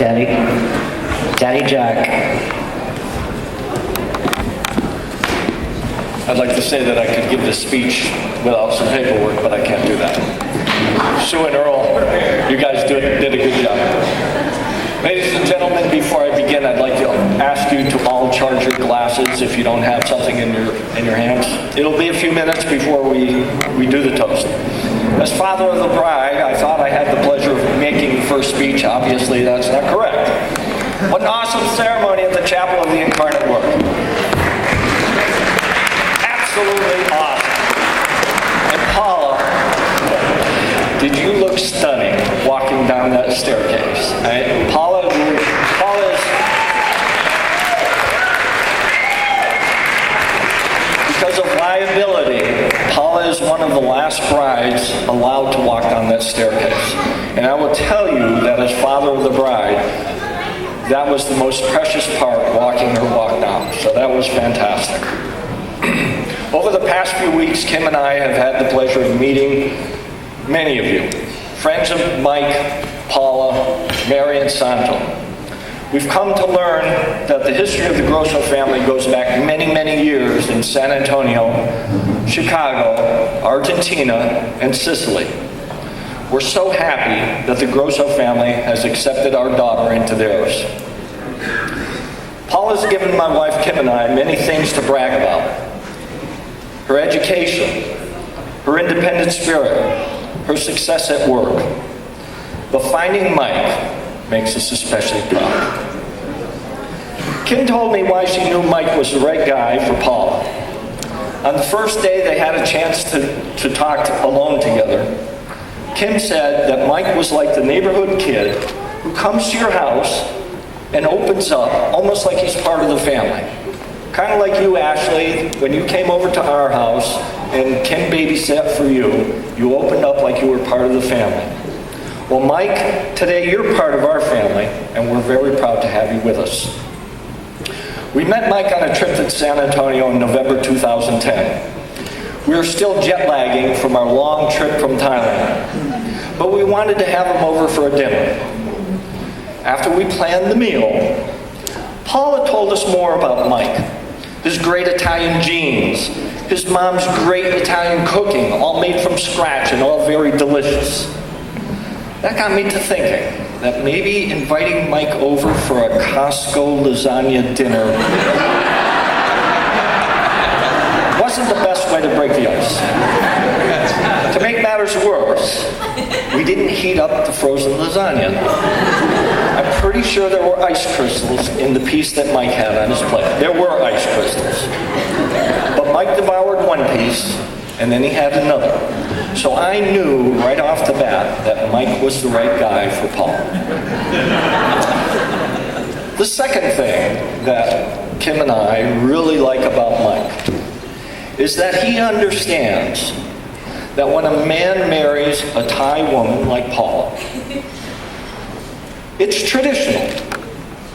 Daddy Jack. I'd like to say that I could give this speech without some paperwork, but I can't do that. Sue and Earl, you guys did a good job. Ladies and gentlemen, before I begin, I'd like to ask you to all charge your glasses if you don't have something in your hands. It'll be a few minutes before we do the toast. As father of the bride, I thought I had the pleasure of making the first speech. Obviously, that's not correct. What an awesome ceremony at the Chapel of the Incarnate Word. Absolutely awesome. And Paula, did you look stunning walking down that staircase? Paula is, because of liability, Paula is one of the last brides allowed to walk down that staircase. And I will tell you that as father of the bride, that was the most precious part, walking her walk down. So that was fantastic. Over the past few weeks, Kim and I have had the pleasure of meeting many of you. Friends of Mike, Paula, Mary, and Santo. We've come to learn that the history of the Grosso family goes back many, many years in San Antonio, Chicago, Argentina, and Sicily. We're so happy that the Grosso family has accepted our daughter into theirs. Paula's given my wife Kim and I many things to brag about. Her education, her independent spirit, her success at work. But finding Mike makes us especially proud. Kim told me why she knew Mike was the right guy for Paula. On the first day they had a chance to talk alone together, Kim said that Mike was like the neighborhood kid who comes to your house and opens up almost like he's part of the family. Kind of like you, Ashley, when you came over to our house and Kim babysat for you, you opened up like you were part of the family. Well, Mike, today you're part of our family, and we're very proud to have you with us. We met Mike on a trip to San Antonio in November 2010. We were still jet lagging from our long trip from Thailand, but we wanted to have him over for a dinner. After we planned the meal, Paula told us more about Mike. His great Italian genes, his mom's great Italian cooking, all made from scratch and all very delicious. That got me to thinking that maybe inviting Mike over for a Costco lasagna dinner wasn't the best way to break the ice. To make matters worse, we didn't heat up the frozen lasagna. I'm pretty sure there were ice crystals in the piece that Mike had on his plate. There were ice crystals. But Mike devoured one piece, and then he had another. So I knew right off the bat that Mike was the right guy for Paul. The second thing that Kim and I really like about Mike is that he understands that when a man marries a Thai woman like Paula, it's traditional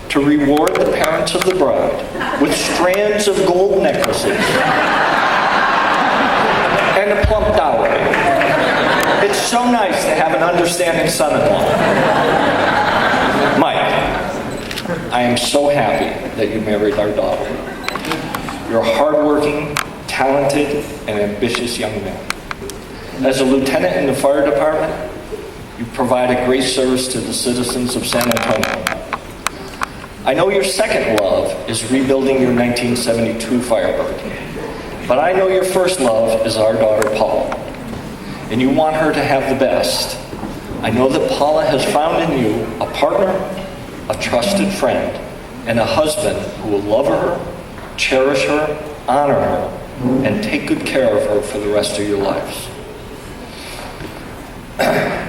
to reward the parents of the bride with strands of gold necklaces and a plump dowry. It's so nice to have an understanding son-in-law. Mike, I am so happy that you married our daughter. You're a hardworking, talented, and ambitious young man. As a lieutenant in the fire department, you provide a great service to the citizens of San Antonio. I know your second love is rebuilding your 1972 Firebird, but I know your first love is our daughter Paula, and you want her to have the best. I know that Paula has found in you a partner, a trusted friend, and a husband who will love her, cherish her, honor her, and take good care of her for the rest of your lives.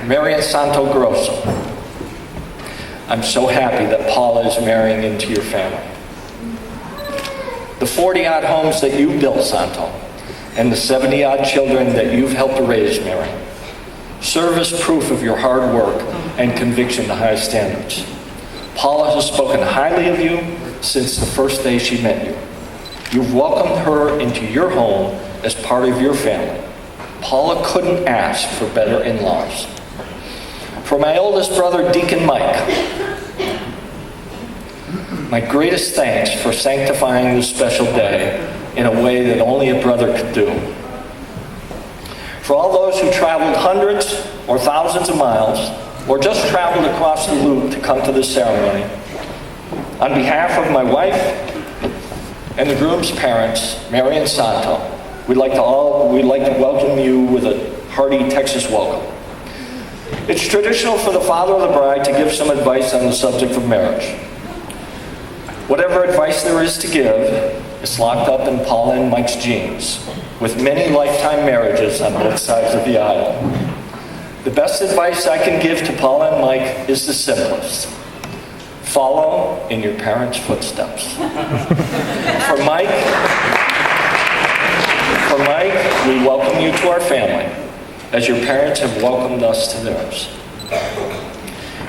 Mary and Santo Grosso, I'm so happy that Paula is marrying into your family. The 40-odd homes that you built, Santo, and the 70-odd children that you've helped raise, Mary, serve as proof of your hard work and conviction to high standards. Paula has spoken highly of you since the first day she met you. You've welcomed her into your home as part of your family. Paula couldn't ask for better in-laws. For my oldest brother, Deacon Mike, My greatest thanks for sanctifying this special day in a way that only a brother could do. For all those who traveled hundreds or thousands of miles, or just traveled across the loop to come to this ceremony, on behalf of my wife and the groom's parents, Mary and Santo, we'd like to welcome you with a hearty Texas welcome. It's traditional for the father of the bride to give some advice on the subject of marriage. Whatever advice there is to give is locked up in Paula and Mike's genes, with many lifetime marriages on both sides of the aisle. The best advice I can give to Paula and Mike is the simplest. Follow in your parents' footsteps. For Mike, we welcome you to our family, as your parents have welcomed us to theirs.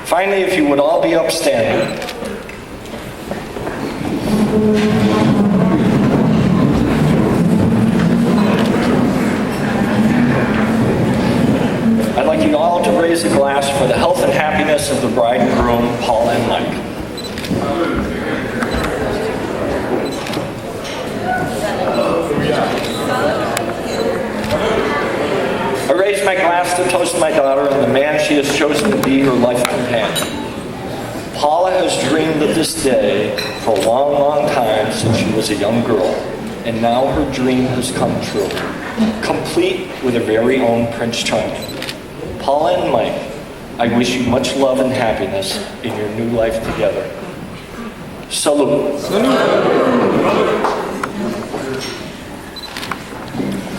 Finally, if you would all be upstanding. I'd like you all to raise a glass for the health and happiness of the bride and groom, Paula and Mike. I raise my glass to toast my daughter and the man she has chosen to be her life companion. Paula has dreamed of this day for a long, long time since she was a young girl, and now her dream has come true, complete with her very own Prince Charming. Paula and Mike, I wish you much love and happiness in your new life together. Salute.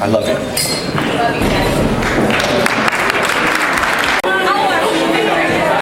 I love you.